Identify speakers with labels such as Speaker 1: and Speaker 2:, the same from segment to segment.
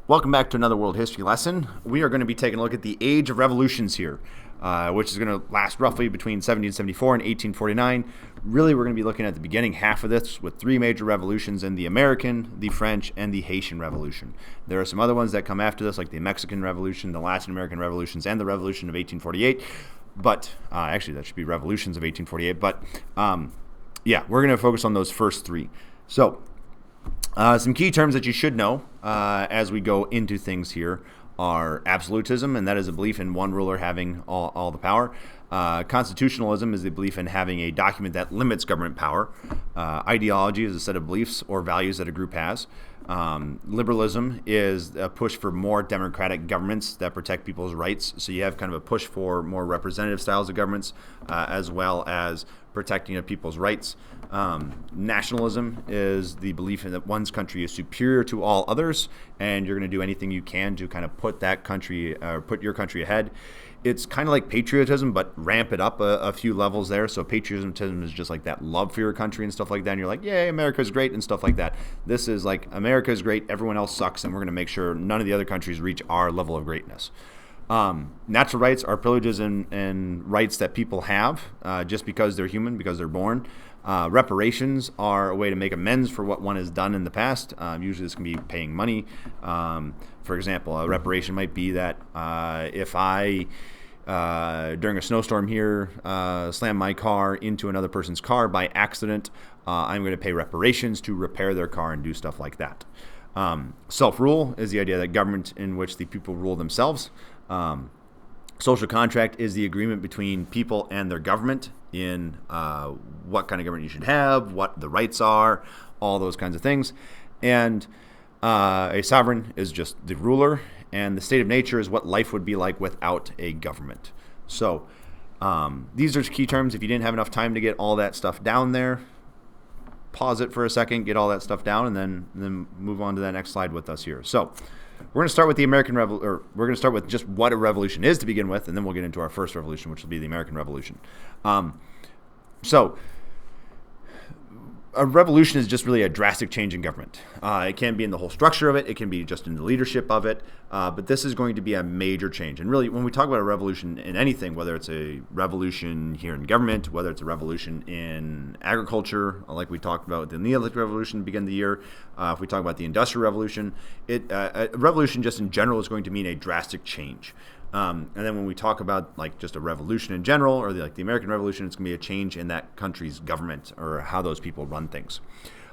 Speaker 1: Welcome back to another world history lesson. We are going to be taking a look at the Age of Revolutions here, which is going to last roughly between 1774 and 1849. Really, we're going to be looking at the beginning half of this with three major revolutions in the American, the French, and the Haitian Revolution. There are some other ones that come after this, like the Mexican Revolution, the Latin American Revolutions, and the Revolution of 1848. But actually, that should be revolutions of 1848. But yeah, we're going to focus on those first three. So, some key terms that you should know as we go into things here are absolutism, and that is a belief in one ruler having all the power. Constitutionalism is the belief in having a document that limits government power. Ideology is a set of beliefs or values that a group has. Liberalism is a push for more democratic governments that protect people's rights. So you have kind of a push for more representative styles of governments, as well as protecting of people's rights. Nationalism is the belief in that one's country is superior to all others, and you're going to do anything you can to kind of put that country, put your country ahead. It's kind of like patriotism, but ramp it up a few levels there. So patriotism is just like that love for your country and stuff like that. And you're like, yay, America's great and stuff like that. This is like, America's great, everyone else sucks, and we're going to make sure none of the other countries reach our level of greatness. Natural rights are privileges and rights that people have just because they're human, because they're born. Reparations are a way to make amends for what one has done in the past. Usually this can be paying money. For example, a reparation might be that if I, during a snowstorm here, slam my car into another person's car by accident, I'm going to pay reparations to repair their car and do stuff like that. Self-rule is the idea that government in which the people rule themselves. Social contract is the agreement between people and their government in what kind of government you should have, what the rights are, all those kinds of things. And a sovereign is just the ruler, and the state of nature is what life would be like without a government. So these are key terms. If you didn't have enough time to get all that stuff down there, pause it for a second, get all that stuff down, and then move on to that next slide with us here. So we're going to start with the American Revolution, or we're going to start with just what a revolution is to begin with, and then we'll get into our first revolution, which will be the American Revolution. So a revolution is just really a drastic change in government. It can be in the whole structure of it. It can be just in the leadership of it. But this is going to be a major change. And really, when we talk about a revolution in anything, whether it's a revolution here in government, whether it's a revolution in agriculture, like we talked about the Neolithic Revolution to begin the year, if we talk about the Industrial Revolution, a revolution just in general is going to mean a drastic change. And then when we talk about like just a revolution in general, or the American Revolution, it's going to be a change in that country's government or how those people run things.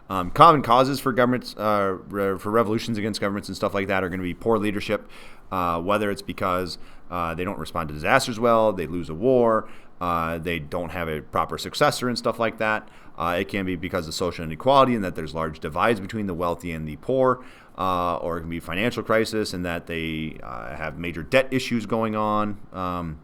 Speaker 1: Common causes for governments, for revolutions against governments and stuff like that are going to be poor leadership, whether it's because they don't respond to disasters well, they lose a war, they don't have a proper successor and stuff like that. It can be because of social inequality and that there's large divides between the wealthy and the poor. Or it can be financial crisis and that they have major debt issues going on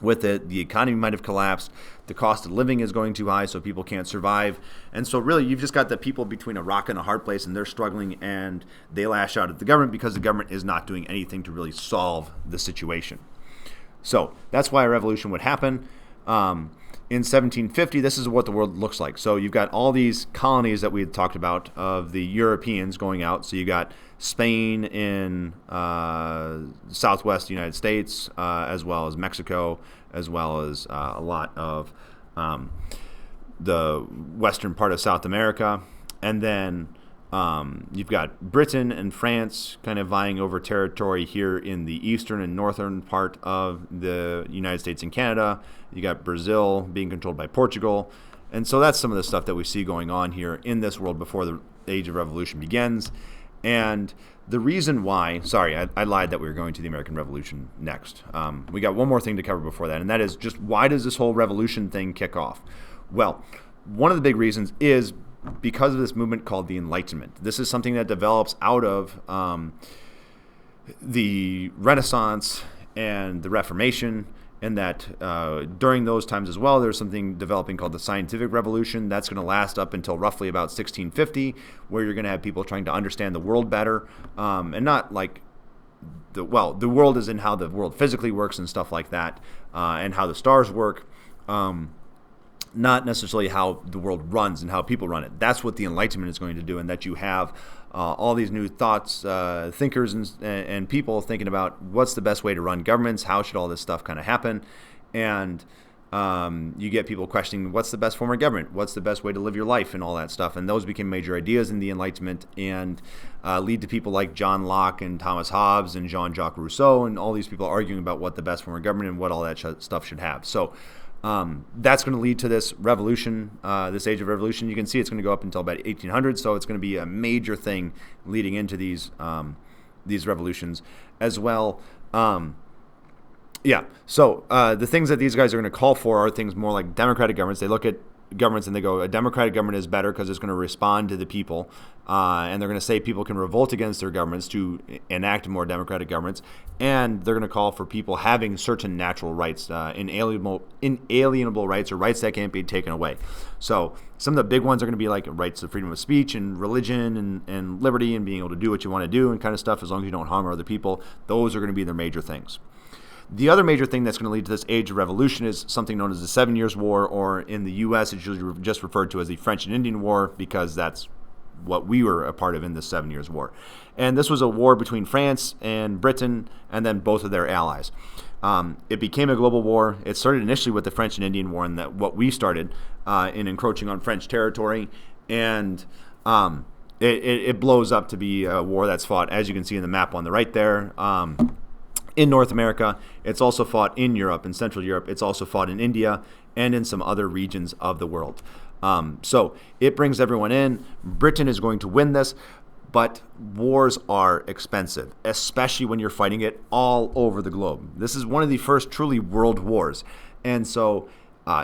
Speaker 1: with it. The economy might have collapsed. The cost of living is going too high, so people can't survive. And so really, you've just got the people between a rock and a hard place, and they're struggling, and they lash out at the government because the government is not doing anything to really solve the situation. So that's why a revolution would happen. In 1750, this is what the world looks like. So you've got all these colonies that we had talked about of the Europeans going out. So you got Spain in southwest United States, as well as Mexico, as well as a lot of the western part of South America. And then you've got Britain and France kind of vying over territory here in the eastern and northern part of the United States and Canada. You got Brazil being controlled by Portugal. And so that's some of the stuff that we see going on here in this world before the Age of Revolution begins. And the reason why, I lied that we were going to the American Revolution next. We got one more thing to cover before that, and that is just why does this whole revolution thing kick off? Well, one of the big reasons is because of this movement called the Enlightenment. This is something that develops out of the Renaissance and the Reformation, and that during those times as well, there's something developing called the Scientific Revolution. That's going to last up until roughly about 1650, where you're going to have people trying to understand the world better, and not like the world is in how the world physically works and stuff like that, and how the stars work. not necessarily how the world runs and how people run it. That's what the Enlightenment is going to do, and that you have all these new thoughts, thinkers, and people thinking about what's the best way to run governments, how should all this stuff kind of happen, and you get people questioning what's the best form of government, what's the best way to live your life, and all that stuff. And those became major ideas in the Enlightenment and lead to people like John Locke and Thomas Hobbes and Jean-Jacques Rousseau and all these people arguing about what the best form of government and what all that stuff should have. So that's going to lead to this revolution, this age of revolution. You can see it's going to go up until about 1800, so it's going to be a major thing leading into these revolutions as well. So the things that these guys are going to call for are things more like democratic governments. They look at governments and they go, a democratic government is better because it's going to respond to the people, and they're going to say people can revolt against their governments to enact more democratic governments, and they're going to call for people having certain natural rights, inalienable rights, or rights that can't be taken away. So some of the big ones are going to be like rights of freedom of speech and religion and liberty and being able to do what you want to do and kind of stuff, as long as you don't harm other people. Those are going to be their major things. The other major thing that's going to lead to this age of revolution is something known as the 7 Years' War, or in the U.S. it's usually just referred to as the French and Indian War, because that's what we were a part of in the 7 Years' War. And this was a war between France and Britain, and then both of their allies. It became a global war. It started initially with the French and Indian War, and that what we started in encroaching on French territory, and it blows up to be a war that's fought, as you can see in the map on the right there, in North America. It's also fought in Europe, in Central Europe. It's also fought in India and in some other regions of the world. So it brings everyone in. Britain is going to win this, but wars are expensive, especially when you're fighting it all over the globe. This is one of the first truly world wars. And so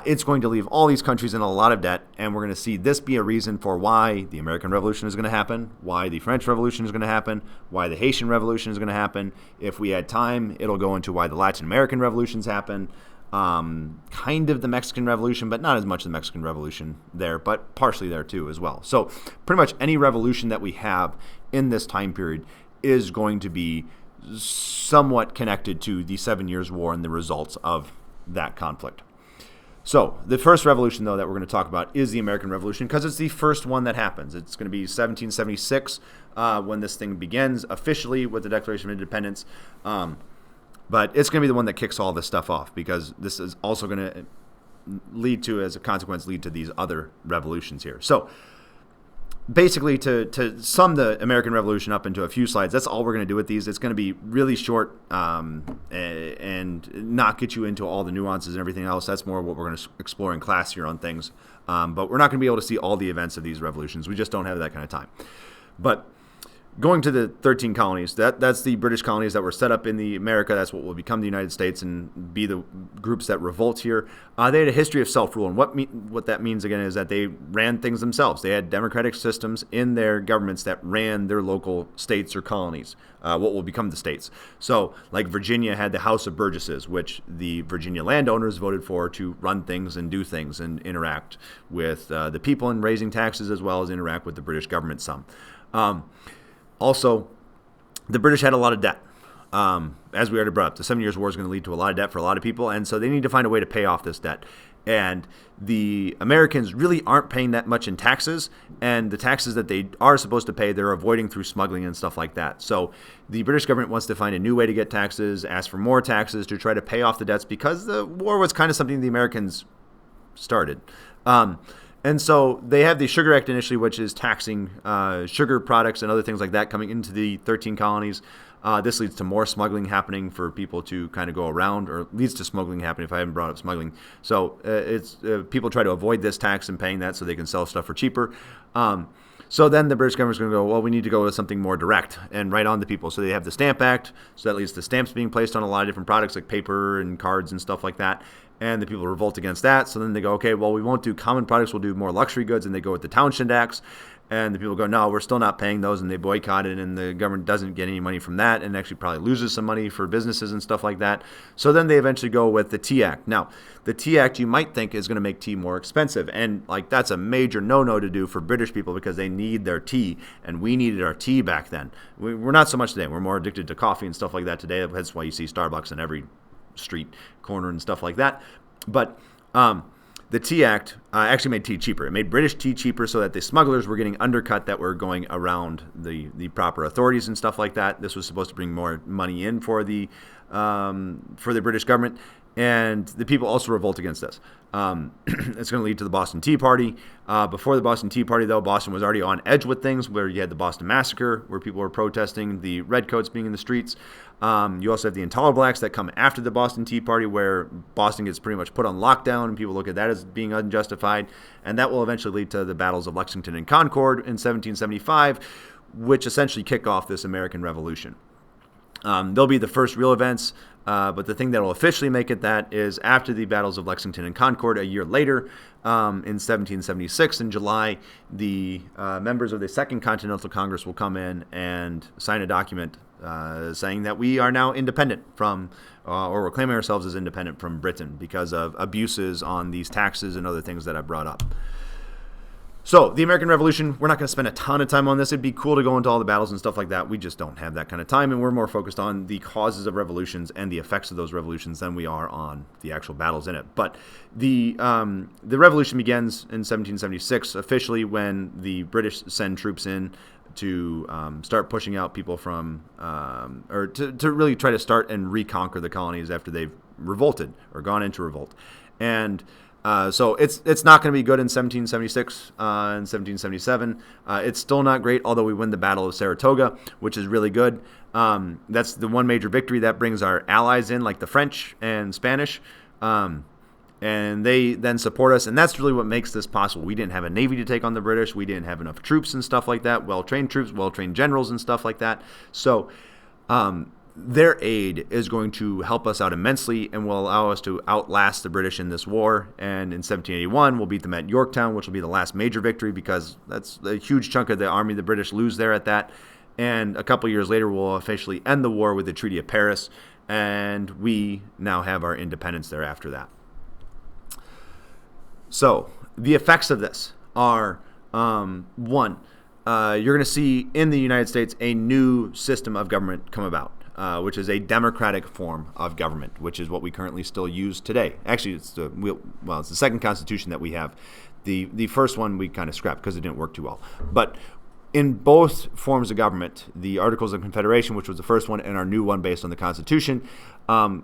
Speaker 1: it's going to leave all these countries in a lot of debt, and we're going to see this be a reason for why the American Revolution is going to happen, why the French Revolution is going to happen, why the Haitian Revolution is going to happen. If we had time, it'll go into why the Latin American revolutions happen, kind of the Mexican Revolution, but not as much the Mexican Revolution there, but partially there too as well. So pretty much any revolution that we have in this time period is going to be somewhat connected to the 7 Years' War and the results of that conflict. So the first revolution, though, that we're going to talk about is the American Revolution, because it's the first one that happens. It's going to be 1776 when this thing begins officially with the Declaration of Independence. But it's going to be the one that kicks all this stuff off, because this is also going to lead to, as a consequence, lead to these other revolutions here. So basically, to sum the American Revolution up into a few slides, that's all we're going to do with these. It's going to be really short and not get you into all the nuances and everything else. That's more what we're going to explore in class here on things. But we're not going to be able to see all the events of these revolutions. We just don't have that kind of time. But going to the 13 colonies, that's the British colonies that were set up in the America. That's what will become the United States and be the groups that revolt here. They had a history of self-rule, and what that means, again, is that they ran things themselves. They had democratic systems in their governments that ran their local states or colonies, what will become the states. So, like Virginia had the House of Burgesses, which the Virginia landowners voted for to run things and do things and interact with the people in raising taxes, as well as interact with the British government some. Also, the British had a lot of debt. As we already brought up, the 7 Years' War is going to lead to a lot of debt for a lot of people, and so they need to find a way to pay off this debt. And the Americans really aren't paying that much in taxes, and the taxes that they are supposed to pay, they're avoiding through smuggling and stuff like that. So the British government wants to find a new way to get taxes, ask for more taxes to try to pay off the debts, because the war was kind of something the Americans started. And so they have the Sugar Act initially, which is taxing sugar products and other things like that coming into the 13 colonies. This leads to more smuggling happening for people to kind of go around, or leads to smuggling happening if I haven't brought up smuggling. So it's people try to avoid this tax and paying that so they can sell stuff for cheaper. So then the British government's going to go, well, we need to go with something more direct and right on the people. So they have the Stamp Act, so that leads to stamps being placed on a lot of different products like paper and cards and stuff like that. And the people revolt against that. So then they go, okay, well, we won't do common products. We'll do more luxury goods. And they go with the Townshend Acts. And the people go, no, we're still not paying those. And they boycott it. And the government doesn't get any money from that, and actually probably loses some money for businesses and stuff like that. So then they eventually go with the Tea Act. Now, the Tea Act, you might think, is going to make tea more expensive. And like that's a major no-no to do for British people, because they need their tea. And we needed our tea back then. We're not so much today. We're more addicted to coffee and stuff like that today. That's why you see Starbucks in every street corner and stuff like that. But the Tea Act actually made tea cheaper. It made British tea cheaper so that the smugglers were getting undercut that were going around the proper authorities and stuff like that. This was supposed to bring more money in for the British government. And the people also revolt against this. It's going to lead to the Boston Tea Party. Before the Boston Tea Party, though, Boston was already on edge with things, where you had the Boston Massacre, where people were protesting the redcoats being in the streets. You also have the Intolerable Acts that come after the Boston Tea Party, where Boston gets pretty much put on lockdown, and people look at that as being unjustified. And that will eventually lead to the battles of Lexington and Concord in 1775, which essentially kick off this American Revolution. They'll be the first real events, but the thing that will officially make it that is after the battles of Lexington and Concord a year later, in 1776 in July, the members of the Second Continental Congress will come in and sign a document saying that we are now independent from, or we're claiming ourselves as independent from Britain because of abuses on these taxes and other things that I brought up. So, the American Revolution, we're not going to spend a ton of time on this. It'd be cool to go into all the battles and stuff like that. We just don't have that kind of time, and we're more focused on the causes of revolutions and the effects of those revolutions than we are on the actual battles in it. But the revolution begins in 1776, officially, when the British send troops in to start pushing out people from, or to really try to start and reconquer the colonies after they've revolted or gone into revolt. And so it's not going to be good in 1776 and 1777. It's still not great, although we win the Battle of Saratoga, which is really good. That's the one major victory that brings our allies in, like the French and Spanish, and they then support us. And that's really what makes this possible. We didn't have a navy to take on the British. We didn't have enough troops and stuff like that, well-trained troops, well-trained generals and stuff like that. So their aid is going to help us out immensely and will allow us to outlast the British in this war. And in 1781, we'll beat them at Yorktown, which will be the last major victory because that's a huge chunk of the army the British lose there at that. And a couple years later, we'll officially end the war with the Treaty of Paris, and we now have our independence there after that. So the effects of this are, one, you're going to see in the United States a new system of government come about. Which is a democratic form of government, which is what we currently still use today. Actually, it's the second constitution that we have. The first one we kind of scrapped because it didn't work too well. But in both forms of government, the Articles of Confederation, which was the first one, and our new one based on the Constitution,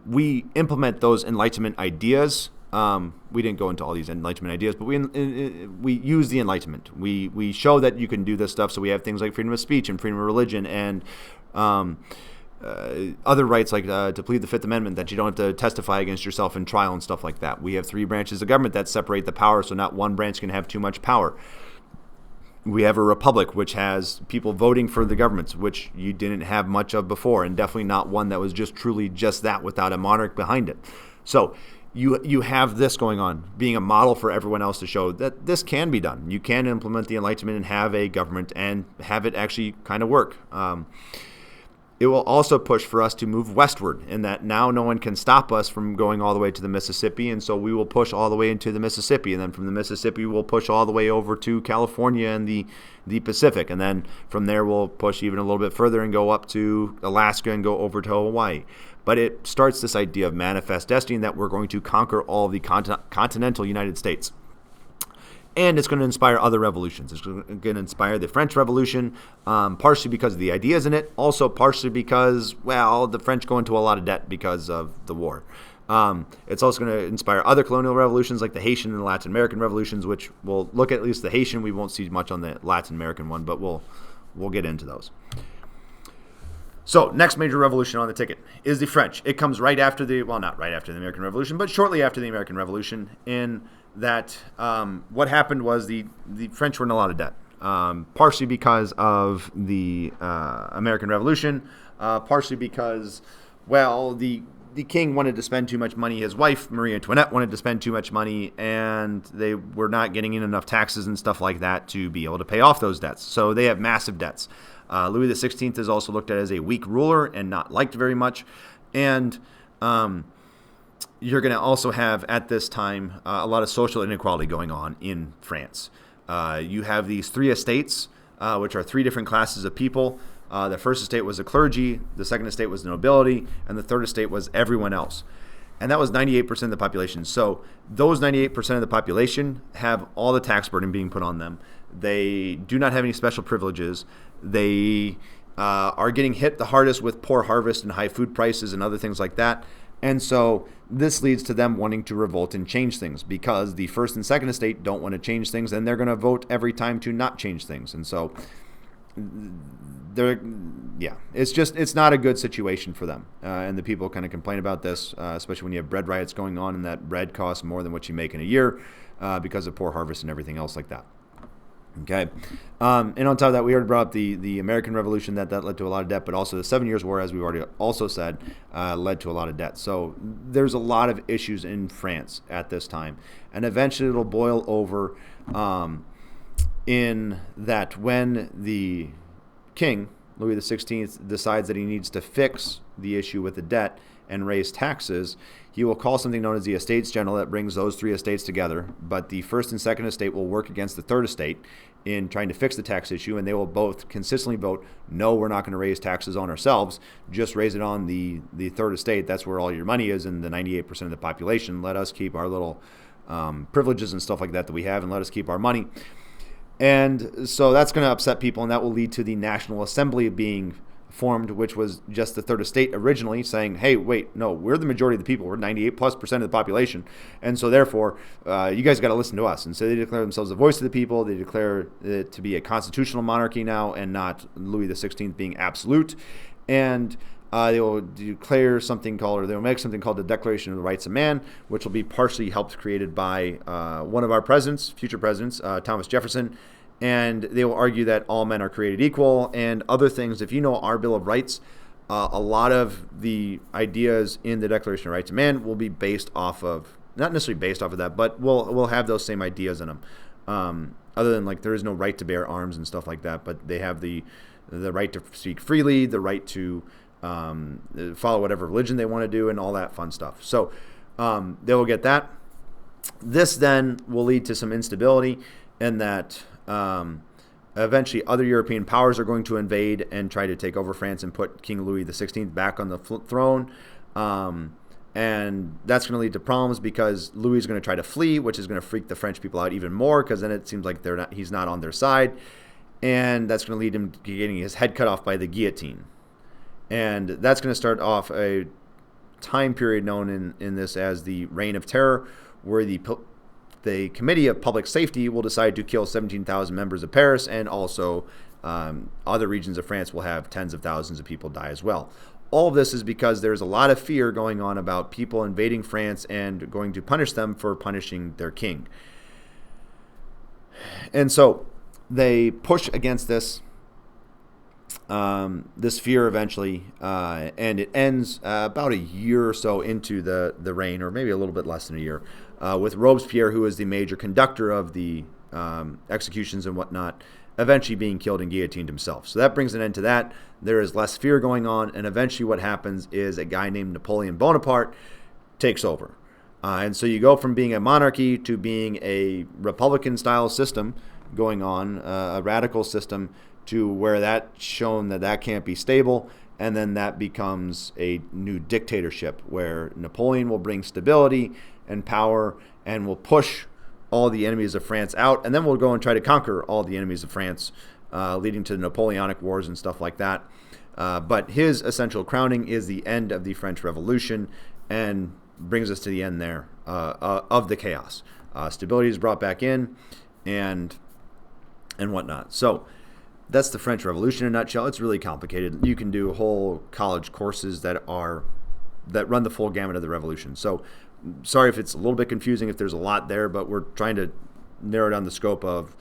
Speaker 1: we implement those Enlightenment ideas. We didn't go into all these Enlightenment ideas, but we use the Enlightenment. We show that you can do this stuff. So we have things like freedom of speech and freedom of religion and other rights like to plead the Fifth Amendment, that you don't have to testify against yourself in trial and stuff like that. We have three branches of government that separate the power, so not one branch can have too much power. We have a republic, which has people voting for the governments, which you didn't have much of before, and definitely not one that was just truly just that without a monarch behind it. So you have this going on, being a model for everyone else to show that this can be done. You can implement the Enlightenment and have a government and have it actually kind of work. It will also push for us to move westward, in that now no one can stop us from going all the way to the Mississippi, and so we will push all the way into the Mississippi, and then from the Mississippi we'll push all the way over to California and the Pacific, and then from there we'll push even a little bit further and go up to Alaska and go over to Hawaii. But it starts this idea of manifest destiny that we're going to conquer all the continental United States. And it's going to inspire other revolutions. It's going to inspire the French Revolution, partially because of the ideas in it, also partially because, well, the French go into a lot of debt because of the war. It's also going to inspire other colonial revolutions like the Haitian and Latin American revolutions, which we'll look at least the Haitian. We won't see much on the Latin American one, but we'll get into those. So, next major revolution on the ticket is the French. It comes right after not right after the American Revolution, but shortly after the American Revolution, in that what happened was the French were in a lot of debt, partially because of the American Revolution, partially because, well, the king wanted to spend too much money. His wife, Marie Antoinette, wanted to spend too much money, and they were not getting in enough taxes and stuff like that to be able to pay off those debts. So they have massive debts. Louis XVI is also looked at as a weak ruler and not liked very much. And you're going to also have, at this time, a lot of social inequality going on in France. You have these three estates, which are three different classes of people. The first estate was the clergy, the second estate was the nobility, and the third estate was everyone else. And that was 98% of the population. So those 98% of the population have all the tax burden being put on them. They do not have any special privileges. They are getting hit the hardest with poor harvest and high food prices and other things like that. And so this leads to them wanting to revolt and change things, because the first and second estate don't want to change things, and they're going to vote every time to not change things. And so it's not a good situation for them. And the people kind of complain about this, especially when you have bread riots going on and that bread costs more than what you make in a year because of poor harvest and everything else like that. Okay. And on top of that, we already brought up the American Revolution that led to a lot of debt, but also the 7 Years' War, as we've already also said, led to a lot of debt. So there's a lot of issues in France at this time. And eventually it'll boil over in that when the king, Louis XVI, decides that he needs to fix the issue with the debt and raise taxes, he will call something known as the Estates General that brings those three estates together. But the first and second estate will work against the third estate in trying to fix the tax issue, and they will both consistently vote, no, we're not going to raise taxes on ourselves, just raise it on the third estate. That's where all your money is, and the 98% of the population. Let us keep our little privileges and stuff like that we have, and let us keep our money. And so that's going to upset people, and that will lead to the National Assembly being formed, which was just the third estate originally saying, hey, wait, no, we're the majority of the people. We're 98+% of the population. And so therefore, you guys got to listen to us. And so they declare themselves the voice of the people. They declare it to be a constitutional monarchy now and not Louis XVI being absolute. And they will declare something called, or they will make something called the Declaration of the Rights of Man, which will be partially helped created by one of our presidents, future presidents, Thomas Jefferson. And they will argue that all men are created equal and other things. If you know our Bill of Rights, a lot of the ideas in the Declaration of Rights of Man will be based off of, not necessarily based off of that, but we'll have those same ideas in them. Other than, like, there is no right to bear arms and stuff like that, but they have the right to speak freely, the right to follow whatever religion they want to do, and all that fun stuff. So they will get that. This then will lead to some instability in that eventually other European powers are going to invade and try to take over France and put King Louis XVI back on the throne. And that's going to lead to problems because Louis is going to try to flee, which is going to freak the French people out even more, because then it seems like he's not on their side. And that's going to lead him to getting his head cut off by the guillotine. And that's going to start off a time period known in this as the Reign of Terror, where the Committee of Public Safety will decide to kill 17,000 members of Paris, and also other regions of France will have tens of thousands of people die as well. All of this is because there's a lot of fear going on about people invading France and going to punish them for punishing their king. And so they push against this fear eventually, and it ends about a year or so into the reign, or maybe a little bit less than a year, with Robespierre, who is the major conductor of the executions and whatnot, eventually being killed and guillotined himself. So that brings an end to that. There is less fear going on, and eventually what happens is a guy named Napoleon Bonaparte takes over. And so you go from being a monarchy to being a Republican-style system going on, a radical system, to where that's shown that can't be stable, and then that becomes a new dictatorship where Napoleon will bring stability and power and will push all the enemies of France out, and then we'll go and try to conquer all the enemies of France, leading to the Napoleonic Wars and stuff like that. But his essential crowning is the end of the French Revolution and brings us to the end there of the chaos. Stability is brought back in and whatnot. So that's the French Revolution in a nutshell. It's really complicated. You can do whole college courses that run the full gamut of the revolution. So sorry if it's a little bit confusing, if there's a lot there, but we're trying to narrow down the scope of,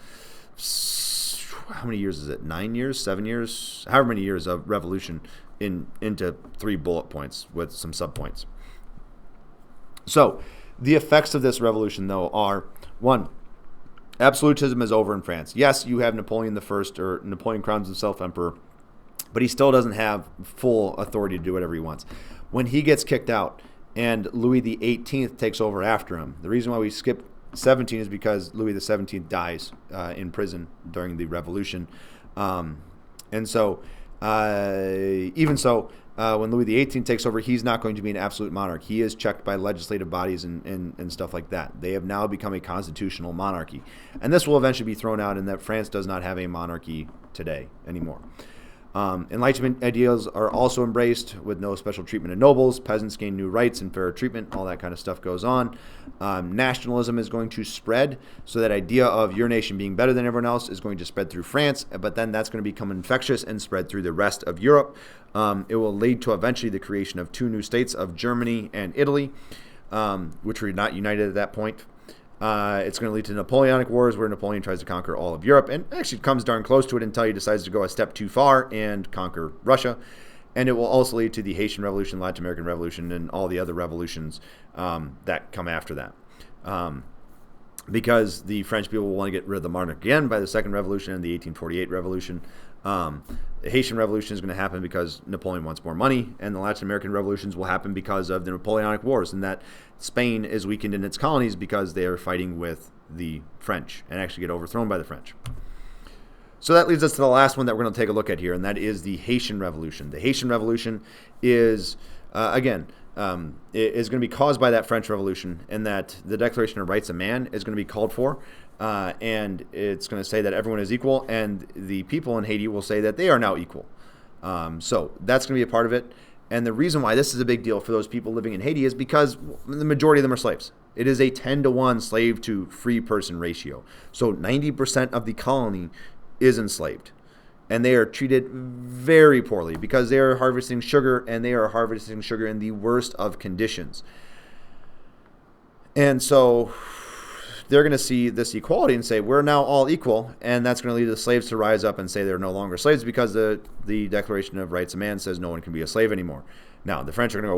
Speaker 1: how many years is it? 9 years, 7 years, however many years of revolution into 3 bullet points with some subpoints. So the effects of this revolution, though, are, 1, absolutism is over in France. Yes, you have Napoleon I, or Napoleon crowns himself emperor, but he still doesn't have full authority to do whatever he wants. When he gets kicked out and Louis XVIII takes over after him, the reason why we skip 17 is because Louis XVII dies in prison during the revolution. And so, even so, when Louis XVIII takes over, he's not going to be an absolute monarch. He is checked by legislative bodies and stuff like that. They have now become a constitutional monarchy. And this will eventually be thrown out in that France does not have a monarchy today anymore. Enlightenment ideals are also embraced with no special treatment of nobles. Peasants gain new rights and fairer treatment. All that kind of stuff goes on. Nationalism is going to spread. So that idea of your nation being better than everyone else is going to spread through France. But then that's going to become infectious and spread through the rest of Europe. It will lead to eventually the creation of two new states of Germany and Italy, which were not united at that point. It's going to lead to Napoleonic Wars, where Napoleon tries to conquer all of Europe, and actually comes darn close to it until he decides to go a step too far and conquer Russia. And it will also lead to the Haitian Revolution, Latin American Revolution, and all the other revolutions that come after that. Because the French people will want to get rid of the monarch again by the Second Revolution and the 1848 Revolution. The Haitian Revolution is going to happen because Napoleon wants more money, and the Latin American revolutions will happen because of the Napoleonic Wars, and that Spain is weakened in its colonies because they are fighting with the French and actually get overthrown by the French. So that leads us to the last one that we're going to take a look at here, and that is the Haitian Revolution. The Haitian Revolution is, is going to be caused by that French Revolution, and that the Declaration of Rights of Man is going to be called for. And it's going to say that everyone is equal, and the people in Haiti will say that they are now equal. So that's going to be a part of it. And the reason why this is a big deal for those people living in Haiti is because the majority of them are slaves. It is a 10-to-1 slave to free person ratio. So 90% of the colony is enslaved. And they are treated very poorly because they are harvesting sugar, and they are harvesting sugar in the worst of conditions. And so they're going to see this equality and say, we're now all equal, and that's going to lead the slaves to rise up and say they're no longer slaves because the Declaration of Rights of Man says no one can be a slave anymore. Now, the French are going to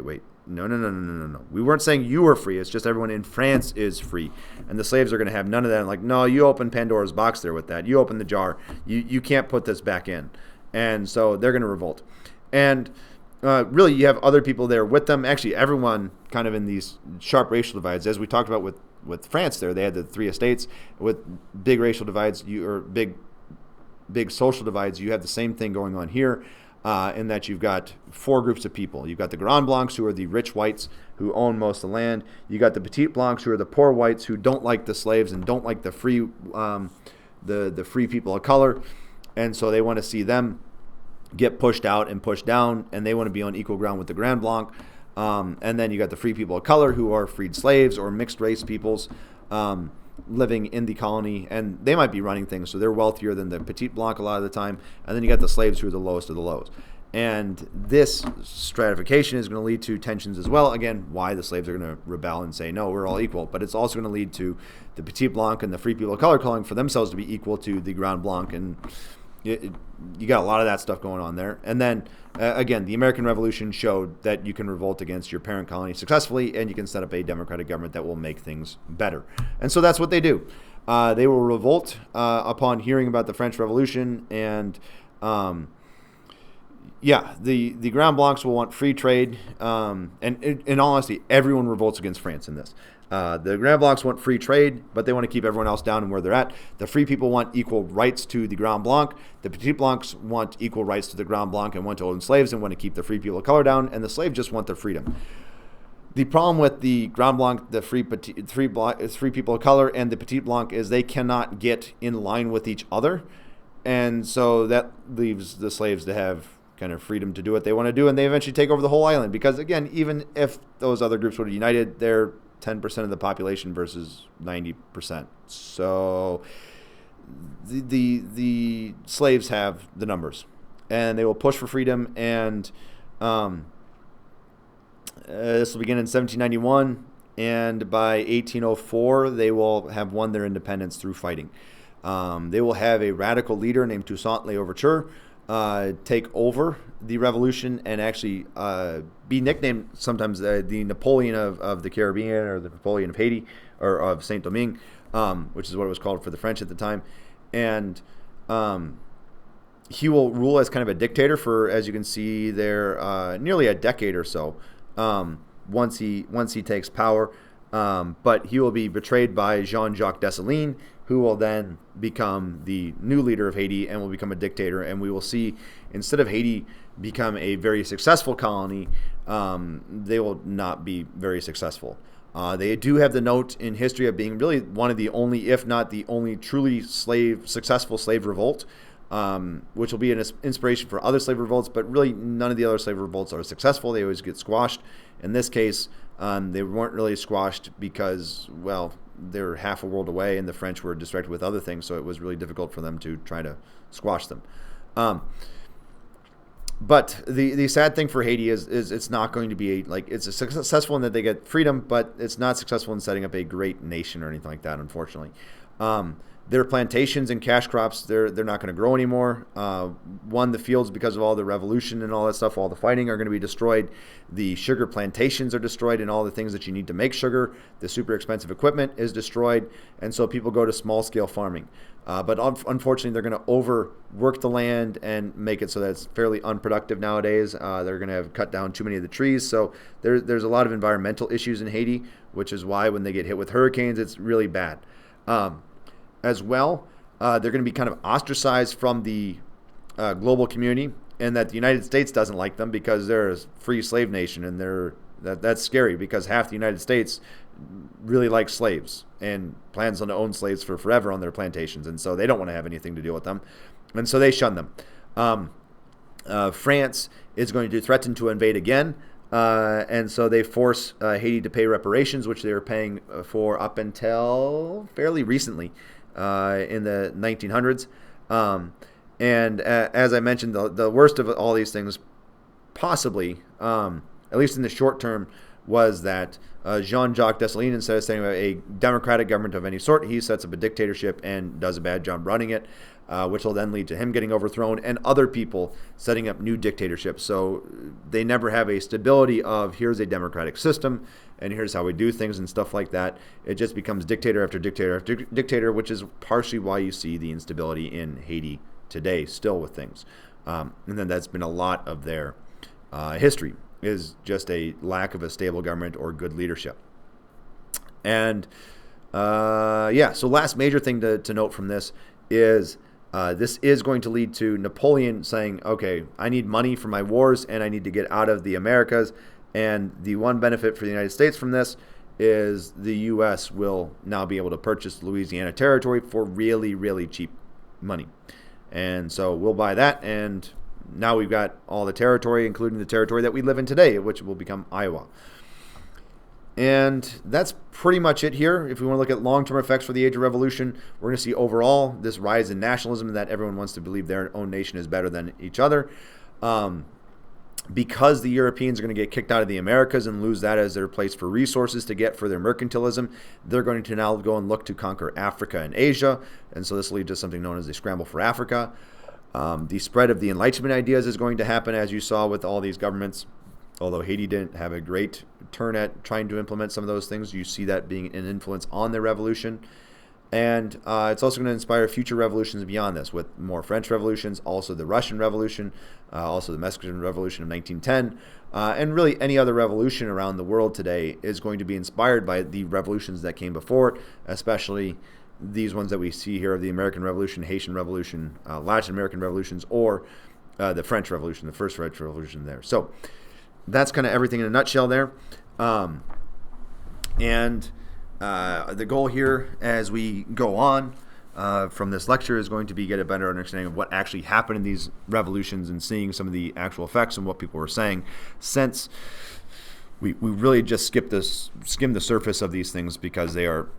Speaker 1: wait. No. We weren't saying you were free. It's just everyone in France is free. And the slaves are going to have none of that. Like, no, you open Pandora's box there with that. You open the jar. You can't put this back in. And so they're going to revolt. And really, you have other people there with them. Actually, everyone kind of in these sharp racial divides, as we talked about with France there, they had the three estates with big racial divides, or big social divides. You have the same thing going on here in that you've got four groups of people. You've got the Grand Blancs, who are the rich whites who own most of the land. You got the Petit Blancs, who are the poor whites who don't like the slaves and don't like the free the free people of color. And so they want to see them get pushed out and pushed down, and they want to be on equal ground with the Grand Blanc. And then you got the free people of color, who are freed slaves or mixed race peoples living in the colony, and they might be running things, so they're wealthier than the Petit Blanc a lot of the time. And then you got the slaves, who are the lowest of the lows. And this stratification is going to lead to tensions as well. Again, why the slaves are going to rebel and say, no, we're all equal. But it's also going to lead to the Petit Blanc and the free people of color calling for themselves to be equal to the Grand Blanc, and you got a lot of that stuff going on there. And then, again, the American Revolution showed that you can revolt against your parent colony successfully, and you can set up a democratic government that will make things better. And so that's what they do. They will revolt upon hearing about the French Revolution, and the Grand Blancs will want free trade. And in all honesty, everyone revolts against France in this. The Grand Blancs want free trade, but they want to keep everyone else down and where they're at. The free people want equal rights to the Grand Blanc. The Petit Blancs want equal rights to the Grand Blanc and want to own slaves and want to keep the free people of color down. And the slaves just want their freedom. The problem with the Grand Blanc, the free people of color, and the Petit Blanc is they cannot get in line with each other. And so that leaves the slaves to have kind of freedom to do what they want to do, and they eventually take over the whole island. Because, again, even if those other groups would have united, they're 10% of the population versus 90%. So the slaves have the numbers, and they will push for freedom. And this will begin in 1791, and by 1804 they will have won their independence through fighting. They will have a radical leader named Toussaint L'Ouverture take over the revolution and actually be nicknamed sometimes the Napoleon of the Caribbean, or the Napoleon of Haiti, or of Saint Domingue, which is what it was called for the French at the time. And he will rule as kind of a dictator for, as you can see there, nearly a decade or so. Once he takes power, But he will be betrayed by Jean-Jacques Dessalines, who will then become the new leader of Haiti and will become a dictator. And we will see, instead of Haiti become a very successful colony, they will not be very successful. They do have the note in history of being really one of the only, if not the only, truly successful slave revolt, which will be an inspiration for other slave revolts, but really none of the other slave revolts are successful. They always get squashed. In this case, they weren't really squashed because, well, they're half a world away and the French were distracted with other things, so it was really difficult for them to try to squash them. But the sad thing for Haiti is it's not going to be it's successful in that they get freedom, but it's not successful in setting up a great nation or anything like that, unfortunately. Their plantations and cash crops, they're not going to grow anymore. The fields, because of all the revolution and all that stuff, all the fighting, are going to be destroyed. The sugar plantations are destroyed and all the things that you need to make sugar. The super expensive equipment is destroyed. And so people go to small-scale farming. But unfortunately, they're going to overwork the land and make it so that it's fairly unproductive nowadays. They're going to have cut down too many of the trees. So there's a lot of environmental issues in Haiti, which is why when they get hit with hurricanes, it's really bad. As well, they're going to be kind of ostracized from the global community, and that the United States doesn't like them because they're a free slave nation, and that's scary because half the United States really likes slaves and plans on to own slaves for forever on their plantations, and so they don't want to have anything to deal with them, and so they shun them. France is going to threaten to invade again, and so they force Haiti to pay reparations, which they were paying for up until fairly recently. In the 1900s. And as I mentioned, the worst of all these things, possibly, at least in the short term, was that Jean-Jacques Dessalines, instead of setting up a democratic government of any sort, he sets up a dictatorship and does a bad job running it, which will then lead to him getting overthrown and other people setting up new dictatorships. So they never have a stability of here's a democratic system and here's how we do things and stuff like that. It just becomes dictator after dictator after dictator, which is partially why you see the instability in Haiti today still with things. And then that's been a lot of their history, is just a lack of a stable government or good leadership. And so last major thing to note from this is this is going to lead to Napoleon saying, okay, I need money for my wars and I need to get out of the Americas. And the one benefit for the United States from this is the U.S. will now be able to purchase Louisiana territory for really, really cheap money. And so we'll buy that, and now we've got all the territory, including the territory that we live in today, which will become Iowa. And that's pretty much it here. If we want to look at long-term effects for the Age of Revolution, we're going to see overall this rise in nationalism and that everyone wants to believe their own nation is better than each other. Because the Europeans are going to get kicked out of the Americas and lose that as their place for resources to get for their mercantilism, they're going to now go and look to conquer Africa and Asia. And so this leads to something known as the scramble for Africa. The spread of the Enlightenment ideas is going to happen, as you saw with all these governments. Although Haiti didn't have a great turn at trying to implement some of those things, you see that being an influence on their revolution. And it's also going to inspire future revolutions beyond this, with more French revolutions, also the Russian Revolution, also the Mexican Revolution of 1910, and really any other revolution around the world today is going to be inspired by the revolutions that came before it, especially these ones that we see here of the American Revolution, Haitian Revolution, Latin American revolutions, or the French Revolution, the first French Revolution there. So that's kind of everything in a nutshell there. The goal here as we go on from this lecture is going to be get a better understanding of what actually happened in these revolutions and seeing some of the actual effects and what people were saying, since we really just skimmed the surface of these things because they are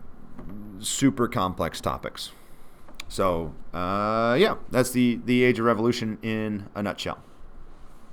Speaker 1: super complex topics. So that's the Age of Revolution in a nutshell.